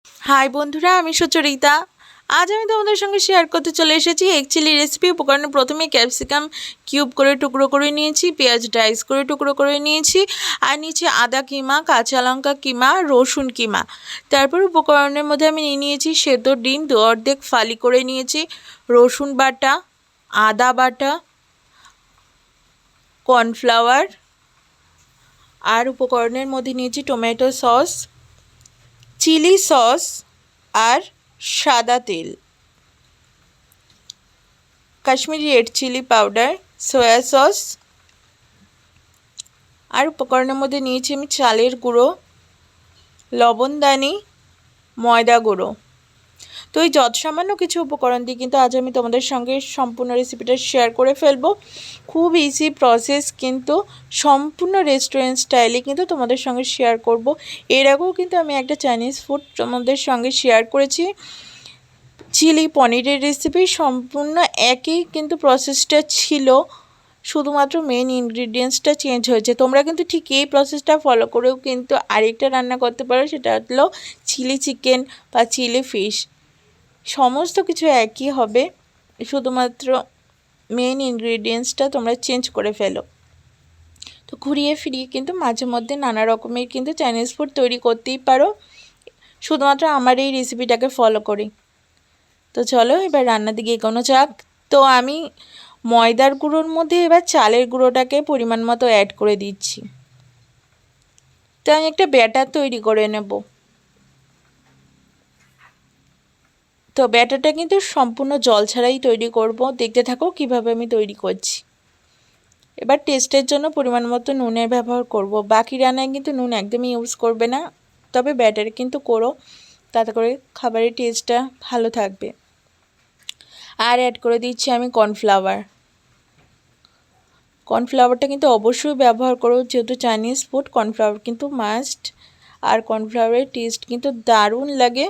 High বন্ধুরা, আমি সুচরিতা। আজ আমি তোমাদের সঙ্গে শেয়ার করতে চলে এসেছি এগ চিলি রেসিপি। উপকরণে প্রথমে ক্যাপসিকাম কিউব করে টুকরো করে নিয়েছি, পেঁয়াজ ডাইস করে টুকরো করে নিয়েছি, আর নিচে আদা কিমা, কাঁচা লঙ্কা কিমা, রসুন কিমা। তারপর উপকরণের মধ্যে আমি নিয়েছি সেদ্ধ ডিম, দু অর্ধেক ফালি করে নিয়েছি, রসুন বাটা, আদা বাটা, কর্নফ্লাওয়ার, আর উপকরণের মধ্যে নিয়েছি টমেটো সস, চিলি সস, আর সাদা তেল, Kashmiri red chilli powder, soya sauce. আর উপকরণের মধ্যে নিয়েছি আমি চালের গুঁড়ো, লবণদানি, ময়দা গুঁড়ো। তো এই যত সামান্য কিছু উপকরণ দিয়ে কিন্তু আজ আমি তোমাদের সঙ্গে সম্পূর্ণ রেসিপিটা শেয়ার করে ফেলবো। খুব ইজি প্রসেস, কিন্তু সম্পূর্ণ রেস্টুরেন্ট স্টাইলে কিন্তু তোমাদের সঙ্গে শেয়ার করব। এর আগেও কিন্তু আমি একটা চাইনিজ ফুড তোমাদের সঙ্গে শেয়ার করেছি, চিলি পনিরের রেসিপি। সম্পূর্ণ একই কিন্তু প্রসেসটা ছিল, শুধুমাত্র মেন ইনগ্রিডিয়েন্টসটা চেঞ্জ হয়েছে। তোমরা কিন্তু ঠিক এই প্রসেসটা ফলো করেও কিন্তু আরেকটা রান্না করতে পারো, সেটা হলো চিলি চিকেন বা চিলি ফিশ। সমস্ত কিছু একই হবে, শুধুমাত্র মেন ইনগ্রিডিয়েন্টসটা তোমরা চেঞ্জ করে ফেলো। তো ঘুরিয়ে ফিরিয়ে কিন্তু মাঝে মধ্যে নানা রকমের কিন্তু চাইনিজ ফুড তৈরি করতেই পারো, শুধুমাত্র আমার এই রেসিপিটাকে ফলো করি। তো চলো এবার রান্নার দিকে এগোনো যাক। তো আমি ময়দার গুঁড়োর মধ্যে এবার চালের গুঁড়োটাকে পরিমাণ মতো অ্যাড করে দিচ্ছি। তো আমি একটা ব্যাটার তৈরি করে নেব। তো ব্যাটারটা কিন্তু সম্পূর্ণ জল ছাড়াই তৈরি করব, দেখতে থাকো কিভাবে আমি তৈরি করছি। এবার টেস্টের জন্য পরিমাণ মতো নুনের ব্যবহার করব। বাকি রান্নায় কিন্তু নুন একদমই ইউজ করবে না, তবে ব্যাটারে কিন্তু করো, তাতে করে খাবারের টেস্টটা ভালো থাকবে। আর অ্যাড করে দিচ্ছি আমি কর্নফ্লাওয়ার। কর্নফ্লাওয়ারটা কিন্তু অবশ্যই ব্যবহার করো, যেহেতু চাইনিজ ফুড কর্নফ্লাওয়ার কিন্তু মাস্ট। আর কর্নফ্লাওয়ারের টেস্ট কিন্তু দারুণ লাগে।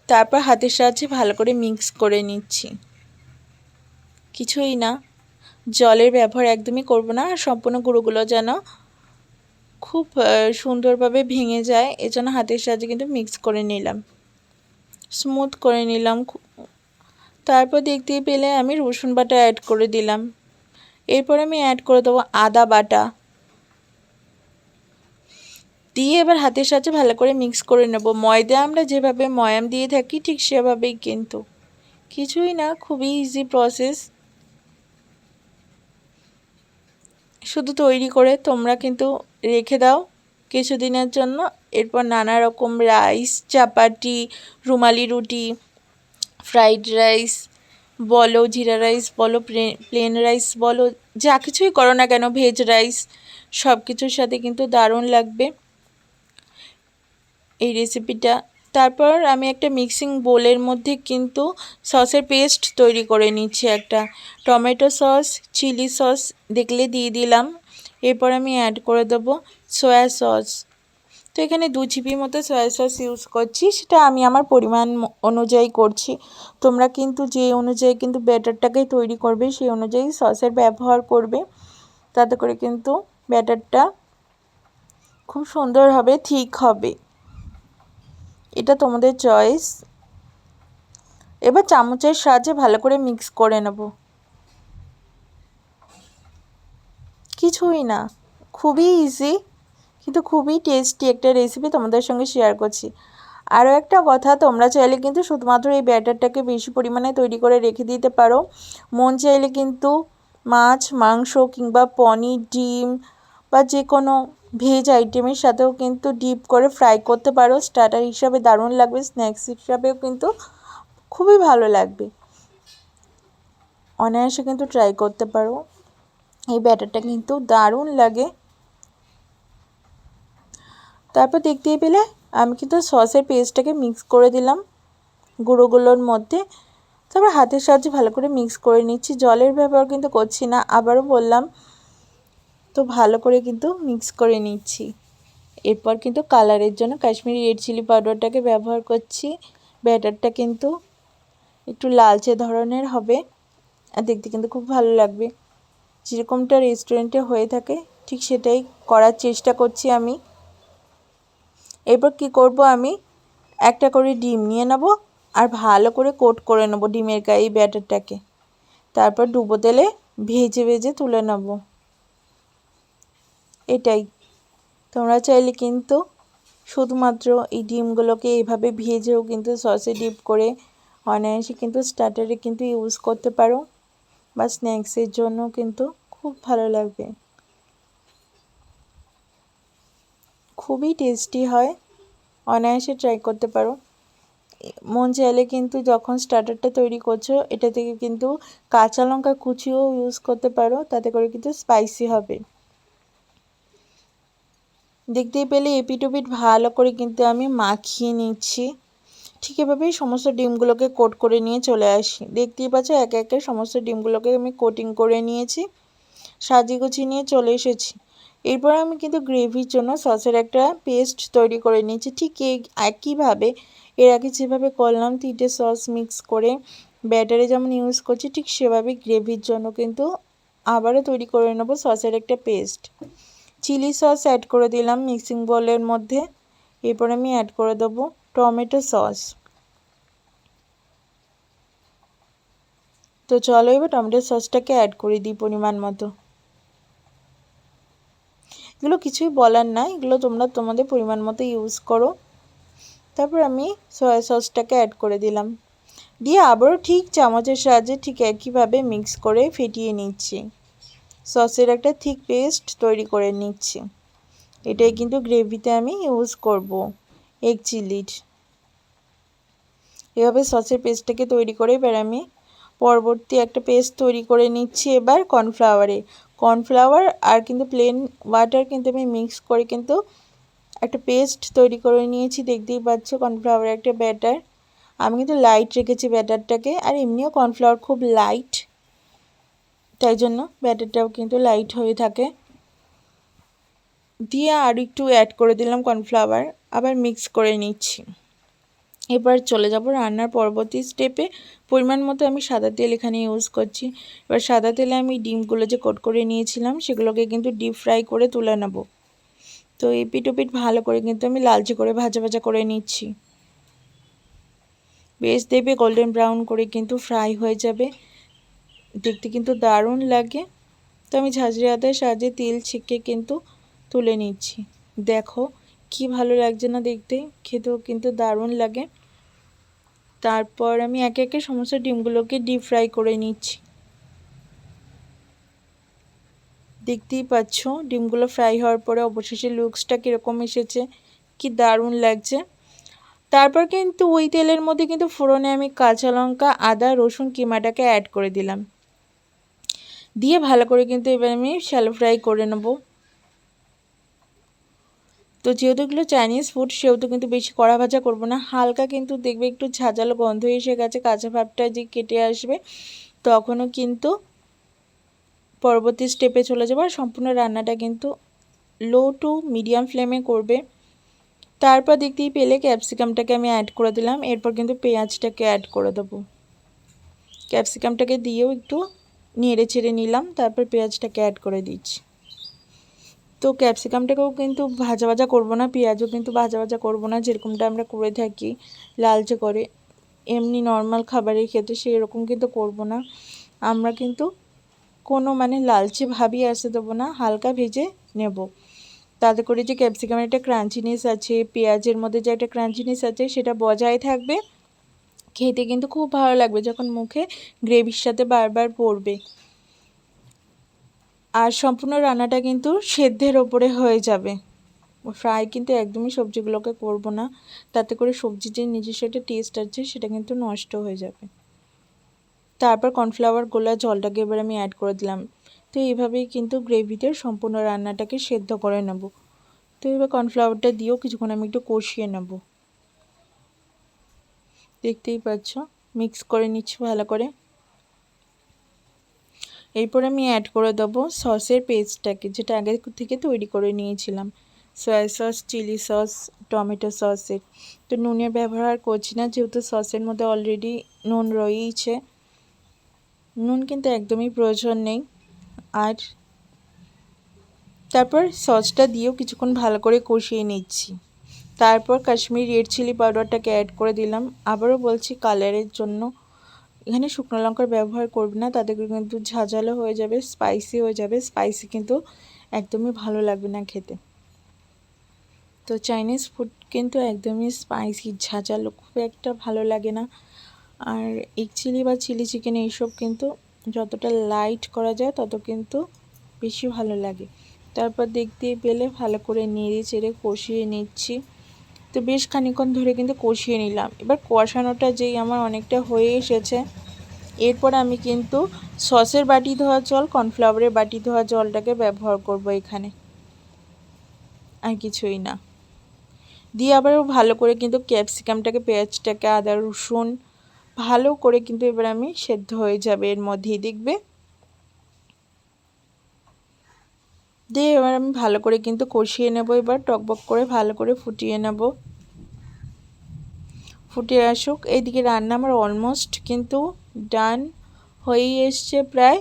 তারপর হাতের সাহায্যে ভালো করে মিক্স করে নিচ্ছি। কিছুই না, জলের ব্যবহার একদমই করব না। আর সম্পূর্ণ গুঁড়োগুলো যেন খুব সুন্দরভাবে ভেঙে যায়, এজন্য হাতের সাহায্যে কিন্তু মিক্স করে নিলাম, স্মুথ করে নিলাম। তারপর দেখতেই পেলে আমি রসুন বাটা অ্যাড করে দিলাম। এরপর আমি অ্যাড করে দেবো আদা বাটা, দিয়ে এবার হাতের সাহায্যে ভালো করে মিক্স করে নেব। ময়দা আমরা যেভাবে ময়াম দিয়ে থাকি ঠিক সেভাবেই, কিন্তু কিছুই না, খুবই ইজি প্রসেস। শুধু তৈরি করে তোমরা কিন্তু রেখে দাও কিছুদিনের জন্য। এরপর নানা রকম রাইস, চাপাটি, রুমালি রুটি, ফ্রাইড রাইস বলো, জিরা রাইস বলো, প্লেন রাইস বলো, যা কিছুই করো না কেন, ভেজ রাইস, সব কিছুর সাথে কিন্তু দারুণ লাগবে এই রেসিপিটা। তারপর আমি একটা মিক্সিং বোলের মধ্যে কিন্তু সসের পেস্ট তৈরি করে নিচ্ছি। একটা টমেটো সস, চিলি সস দেখলে দিয়ে দিলাম। এরপর আমি অ্যাড করে দেবো সয়া সস। তো এখানে 2 চিপি মতো সয়া সস ইউজ করছি, সেটা আমি আমার পরিমাণ অনুযায়ী করছি। তোমরা কিন্তু যে অনুযায়ী কিন্তু ব্যাটারটাকে তৈরি করবে সেই অনুযায়ী সসের ব্যবহার করবে, তাতে করে কিন্তু ব্যাটারটা খুব সুন্দর হবে, ঠিক হবে। এটা তোমাদের চয়েস। এবার চামচের সাহায্যে ভালো করে মিক্স করে নেব। কিছুই না, খুবই ইজি, কিন্তু খুবই টেস্টি একটা রেসিপি তোমাদের সঙ্গে শেয়ার করছি। আরও একটা কথা, তোমরা চাইলে কিন্তু শুধুমাত্র এই ব্যাটারটাকে বেশি পরিমাণে তৈরি করে রেখে দিতে পারো। মন চাইলে কিন্তু মাছ, মাংস কিংবা পনির, ডিম বা যে কোনো ভেজ আইটেমের সাথেও কিন্তু ডিপ করে ফ্রাই করতে পারো। স্টার্টার হিসাবে দারুণ লাগবে, স্ন্যাক্স হিসাবেও কিন্তু খুবই ভালো লাগবে। অনায়াসে কিন্তু ট্রাই করতে পারো, এই ব্যাটারটা কিন্তু দারুণ লাগে। তারপর দেখতেই পেলে আমি কিন্তু সসের পেস্টটাকে মিক্স করে দিলাম গুঁড়োগুলোর মধ্যে। তারপর হাতের সাহায্যে ভালো করে মিক্স করে নিচ্ছি, জলের ব্যবহার কিন্তু করছি না, আবারও বললাম। তো ভালো করে কিন্তু মিক্স করে নিচ্ছি। এরপর কিন্তু কালারের জন্য কাশ্মীরি রেড চিলি পাউডারটাকে ব্যবহার করছি। ব্যাটারটা কিন্তু একটু লালচে ধরনের হবে, আর দেখতে কিন্তু খুব ভালো লাগবে। যেরকমটা রেস্টুরেন্টে হয়ে থাকে ঠিক সেটাই করার চেষ্টা করছি আমি। এরপর কি করব, আমি একটা করে ডিম নিয়ে নেব আর ভালো করে কোট করে নেব ডিমের গায়ে ব্যাটারটাকে। তারপর ডুবো তেলে ভেজে ভেজে তুলে নেব। এটাই, তোমরা চাইলে কিন্তু শুধুমাত্র এই ডিমগুলোকে এইভাবে ভেজেও কিন্তু সসে ডিপ করে অনায়াসে কিন্তু স্টার্টারে কিন্তু ইউজ করতে পারো, বা স্ন্যাক্সের জন্য কিন্তু খুব ভালো লাগবে, খুবই টেস্টি হয়। অনায়াসে ট্রাই করতে পারো। মন চাইলে কিন্তু যখন স্টার্টারটা তৈরি করছো এটা থেকে কিন্তু কাঁচা লঙ্কা কুচিও ইউজ করতে পারো, তাতে করে কিন্তু স্পাইসি হবে। দেখতেই পেলে এপিট ওপিট ভালো করে কিন্তু আমি মাখিয়ে নিচ্ছি। ঠিক এভাবেই সমস্ত ডিমগুলোকে কোট করে নিয়ে চলে আসি। দেখতেই পাচ্ছ একে একে সমস্ত ডিমগুলোকে আমি কোটিং করে নিয়েছি, সাজিয়ে গুছিয়ে নিয়ে চলে এসেছি। এরপর আমি কিন্তু গ্রেভির জন্য সসের একটা পেস্ট তৈরি করে নিয়েছি। ঠিক একইভাবে এর আগে যেভাবে করলাম 3টে সস মিক্স করে ব্যাটারে যেমন ইউজ করছি, ঠিক সেভাবেই গ্রেভির জন্য কিন্তু আবারও তৈরি করে নেব সসের একটা পেস্ট। চিলি সস অ্যাড করে দিলাম মিক্সিং বোলের মধ্যে। এরপর আমি অ্যাড করে দেবো টমেটো সস। তো চলো এবার টমেটো সসটাকে অ্যাড করে দিই পরিমাণ মতো। এগুলো কিছুই বলার না, এগুলো তোমরা তোমাদের পরিমাণ মতো ইউজ করো। তারপর আমি সয়া সসটাকে অ্যাড করে দিলাম, দিয়ে আবারও ঠিক চামচের সাহায্যে ঠিক একইভাবে মিক্স করে ফেটিয়ে নিচ্ছি। সসের একটা থিক পেস্ট তৈরি করে নিচ্ছি। এটাই কিন্তু গ্রেভিতে আমি ইউজ করব এগ চিলির। এভাবে সসের পেস্টটাকে তৈরি করে এবার আমি পরবর্তী একটা পেস্ট তৈরি করে নিচ্ছি এবার কর্নফ্লাওয়ার আর কিন্তু প্লেন ওয়াটার কিন্তু আমি মিক্স করে কিন্তু একটা পেস্ট তৈরি করে নিয়েছি। দেখতেই পাচ্ছ কর্নফ্লাওয়ারের একটা ব্যাটার। আমি কিন্তু লাইট রেখেছি ব্যাটারটাকে, আর এমনিও কর্নফ্লাওয়ার খুব লাইট, তাই জন্য ব্যাটারটাও কিন্তু লাইট হয়ে থাকে। দিয়ে আর একটু অ্যাড করে দিলাম কর্নফ্লাওয়ার, আবার মিক্স করে নিচ্ছি। এবার চলে যাব রান্নার পরবর্তী স্টেপে। পরিমাণ মতো আমি সাদা তেল এখানে ইউজ করছি। এবার সাদা তেলে আমি ডিমগুলো যে কোট করে নিয়েছিলাম সেগুলোকে কিন্তু ডিপ ফ্রাই করে তুলে নেব। তো এপিট ওপিট ভালো করে কিন্তু আমি লালচে করে ভাজা ভাজা করে নিচ্ছি। বেশ দেবে গোল্ডেন ব্রাউন করে কিন্তু ফ্রাই হয়ে যাবে, দেখতে কিন্তু দারুণ লাগে। তো আমি ঝাঁঝরি হাতের সাহায্যে তেল ছেঁকে কিন্তু তুলে নিচ্ছি। দেখো কি ভালো লাগছে না দেখতে, খেতেও কিন্তু দারুণ লাগে। তারপর আমি একে একে সমস্ত ডিমগুলোকে ডিপ ফ্রাই করে নিচ্ছি। দেখতেই পাচ্ছ ডিমগুলো ফ্রাই হওয়ার পরে অবশেষে লুকসটা কীরকম এসেছে, কি দারুণ লাগছে। তারপর কিন্তু ওই তেলের মধ্যে কিন্তু ফোড়নে আমি কাঁচা লঙ্কা, আদা, রসুন কিমাটাকে অ্যাড করে দিলাম। দিয়ে ভালো করে কিন্তু এবার আমি শ্যালো ফ্রাই করে নেব। তো যেহেতু এগুলো চাইনিজ ফুড সেহেতু কিন্তু বেশি কড়া ভাজা করবো না, হালকা কিন্তু দেখবে একটু ঝাঁঝালো গন্ধ এসে গেছে, কাঁচা ভাবটা যে কেটে আসবে তখনও কিন্তু পরবর্তী স্টেপে চলে যাবো। আর সম্পূর্ণ রান্নাটা কিন্তু লো টু মিডিয়াম ফ্লেমে করবে। তারপর দেখতেই পেলে ক্যাপসিকামটাকে আমি অ্যাড করে দিলাম। এরপর কিন্তু পেঁয়াজটাকে অ্যাড করে দেবো। ক্যাপসিকামটাকে দিয়েও একটু নেড়ে চেড়ে নিলাম, তারপর পেঁয়াজটাকে অ্যাড করে দিচ্ছি। তো ক্যাপসিকামটাকেও কিন্তু ভাজা ভাজা করবো না, পেঁয়াজও কিন্তু ভাজা ভাজা করবো না, যেরকমটা আমরা করে থাকি লালচে করে এমনি নর্মাল খাবারের ক্ষেত্রে সেরকম কিন্তু করবো না। আমরা কিন্তু কোনো লালচে ভাবই আসতে দেবো না, হালকা ভেজে নেব। তাতে করে যে ক্যাপসিকামের একটা ক্রাঞ্চিনেস আছে, পেঁয়াজের মধ্যে যে একটা ক্রাঞ্চিনেস আছে সেটা বজায় থাকবে, খেতে কিন্তু খুব ভালো লাগবে যখন মুখে গ্রেভির সাথে বারবার পড়বে। আর সম্পূর্ণ রান্নাটা কিন্তু সেদ্ধের ওপরে হয়ে যাবে, ফ্রাই কিন্তু একদমই সবজিগুলোকে করব না, তাতে করে সবজির যে নিজস্ব একটা টেস্ট আছে সেটা কিন্তু নষ্ট হয়ে যাবে। তারপর কর্নফ্লাওয়ার গোলা জলটাকে এবার আমি অ্যাড করে দিলাম। তো এইভাবেই কিন্তু গ্রেভিতে সম্পূর্ণ রান্নাটাকে সেদ্ধ করে নেব। তো এবার কর্নফ্লাওয়ারটা দিয়েও কিছুক্ষণ আমি একটু কষিয়ে নেব। দেখতেই পাচ্ছ মিক্স করে নিচ্ছি ভালো করে। এরপর আমি অ্যাড করে দেবো সসের পেস্টটাকে, যেটা আগে থেকে তৈরি করে নিয়েছিলাম। Soya sauce, chilli sauce, tomato সসের। তো নুনের ব্যবহার করছি না, যেহেতু সসের মধ্যে অলরেডি নুন রয়েইছে, নুন কিন্তু একদমই প্রয়োজন নেই। আর তারপর সসটা দিয়েও কিছুক্ষণ ভালো করে কষিয়ে নিচ্ছি। তারপর কাশ্মীরি রেড চিলি পাউডারটাকে অ্যাড করে দিলাম। আবারও বলছি কালারের জন্য, এখানে শুকনো লঙ্কার ব্যবহার করবে না, তাতে কিন্তু ঝাঁঝালো হয়ে যাবে, স্পাইসি হয়ে যাবে। স্পাইসি কিন্তু একদমই ভালো লাগবে না খেতে। তো চাইনিজ ফুড কিন্তু একদমই স্পাইসি, ঝাঁঝালো খুব একটা ভালো লাগে না। আর এগ চিলি বা চিলি চিকেন এইসব কিন্তু যতটা লাইট করা যায় তত কিন্তু বেশি ভালো লাগে। তারপর দেখতেই পেলে ভালো করে নেড়ে চেড়ে কষিয়ে নিচ্ছি। তো বেশ খানিকক্ষণ ধরে কিন্তু কষিয়ে নিলাম। এবার কষানোটা যেই আমার অনেকটা হয়ে এসেছে, এরপর আমি কিন্তু সসের বাটি ধোয়া জল, কর্নফ্লাওয়ারের বাটি ধোয়া জলটাকে ব্যবহার করব এখানে, আর কিছুই না। দিয়ে আবার ভালো করে কিন্তু ক্যাপসিকামটাকে, পেঁয়াজটাকে, আদা রসুন ভালো করে কিন্তু এবার আমি সেদ্ধ হয়ে যাবে এর মধ্যেই, দেখবে। দিয়ে এবার আমি ভালো করে কিন্তু কষিয়ে নেব। এবার টকবক করে ভালো করে ফুটিয়ে নেব, ফুটে আসুক। এইদিকে রান্না আমার অলমোস্ট কিন্তু ডান হয়েই এসছে প্রায়।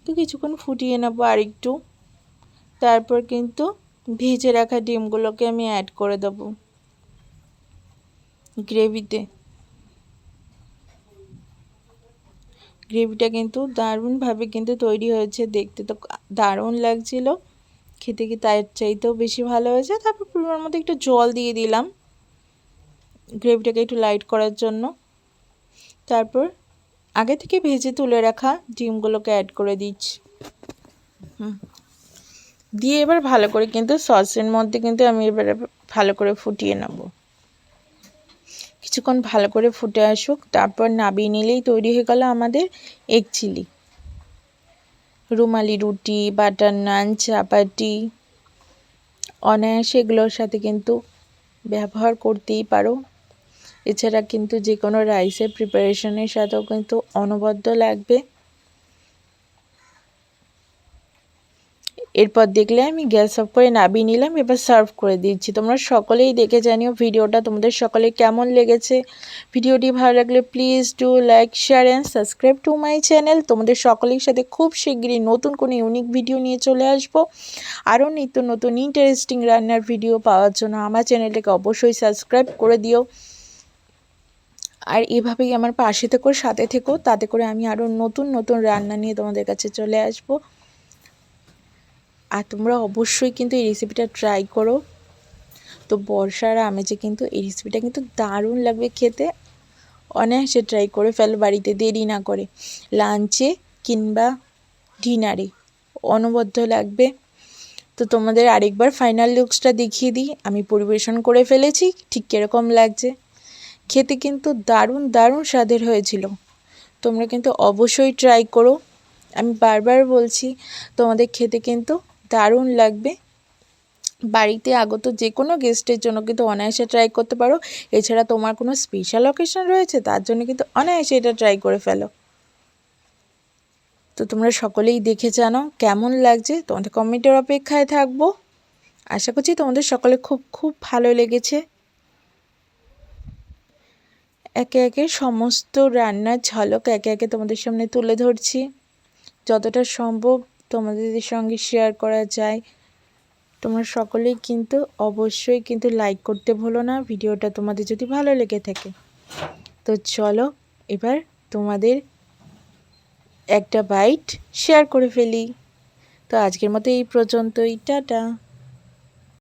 তো কিছুক্ষণ ফুটিয়ে নেব আর একটু। তারপর কিন্তু ভেজে রাখা ডিমগুলোকে আমি অ্যাড করে দেব গ্রেভিতে। গ্রেভিটা কিন্তু দারুণভাবে কিন্তু তৈরি হয়েছে, দেখতে তো দারুণ লাগছিল, খেতে কি তার চাইতেও বেশি ভালো হয়েছে। তারপর পরিমাণ মতো একটু জল দিয়ে দিলাম গ্রেভিটাকে একটু লাইট করার জন্য। তারপর আগে থেকে ভেজে তুলে রাখা ডিমগুলোকে অ্যাড করে দিচ্ছি। দিয়ে এবার ভালো করে কিন্তু সসের মধ্যে কিন্তু আমি এবারে ভালো করে ফুটিয়ে নেব। কিছুক্ষণ ভালো করে ফুটে আসুক, তারপর নামিয়ে নিলেই তৈরি হয়ে গেল আমাদের এগ চিলি। রুমালি রুটি, বাটার নান, চাপাতি অনায়াসে এগুলোর সাথে কিন্তু ব্যবহার করতেই পারো। এছাড়া কিন্তু যে কোনো রাইসের প্রিপারেশনের সাথেও কিন্তু অনবদ্য লাগবে। এরপর দেখলে আমি গ্যাস অফ করে নামিয়ে নিলাম, এবার সার্ভ করে দিচ্ছি। তোমরা সকলেই দেখে জানিও ভিডিওটা তোমাদের সকলে কেমন লেগেছে। ভিডিওটি ভালো লাগলে please do like, share and subscribe to my channel. তোমাদের সকলের সাথে খুব শিগগিরই নতুন কোনো ইউনিক ভিডিও নিয়ে চলে আসবো। আরও নিত্য নতুন ইন্টারেস্টিং রান্নার ভিডিও পাওয়ার জন্য আমার চ্যানেলটাকে অবশ্যই সাবস্ক্রাইব করে দিও। আর এভাবেই আমার পাশে থেকো, সাথে থেকো, তাতে করে আমি আরও নতুন নতুন রান্না নিয়ে তোমাদের কাছে চলে আসবো। আর তোমরা অবশ্যই কিন্তু এই রেসিপিটা ট্রাই করো। তো বর্ষার আমেজে কিন্তু এই রেসিপিটা কিন্তু দারুণ লাগবে খেতে। অনায়াসে ট্রাই করে ফেলো বাড়িতে, দেরি না করে, লাঞ্চে কিংবা ডিনারে অনবদ্য লাগবে। তো তোমাদের আরেকবার ফাইনাল লুকসটা দেখিয়ে দিই। আমি পরিবেশন করে ফেলেছি, ঠিক কীরকম লাগছে। খেতে কিন্তু দারুণ দারুণ স্বাদের হয়েছিল। তোমরা কিন্তু অবশ্যই ট্রাই করো। আমি বারবার বলছি, তোমাদের খেতে কিন্তু দারুণ লাগবে। বাড়িতে আগত যে কোনো গেস্টের জন্য কিন্তু অনায়াসে ট্রাই করতে পারো। এছাড়া তোমার কোনো স্পেশাল অকেশন রয়েছে, তার জন্য কিন্তু অনায়াসে এটা ট্রাই করে ফেলো। তো তোমরা সকলেই দেখে জানো কেমন লাগছে, তোমাদের কমেন্টের অপেক্ষায় থাকবো। আশা করছি তোমাদের সকলে খুব খুব ভালো লেগেছে। একে একে সমস্ত রান্নার ঝলক একে একে তোমাদের সামনে তুলে ধরছি, যতটা সম্ভব তোমাদের সঙ্গে শেয়ার করা যায়। তোমরা সকলেই কিন্তু অবশ্যই কিন্তু লাইক করতে ভুলো না ভিডিওটা তোমাদের যদি ভালো লেগে থাকে। তো চলো এবার তোমাদের একটা বাইট শেয়ার করে ফেলি। তো আজকের মতো এই পর্যন্তই, টাটা।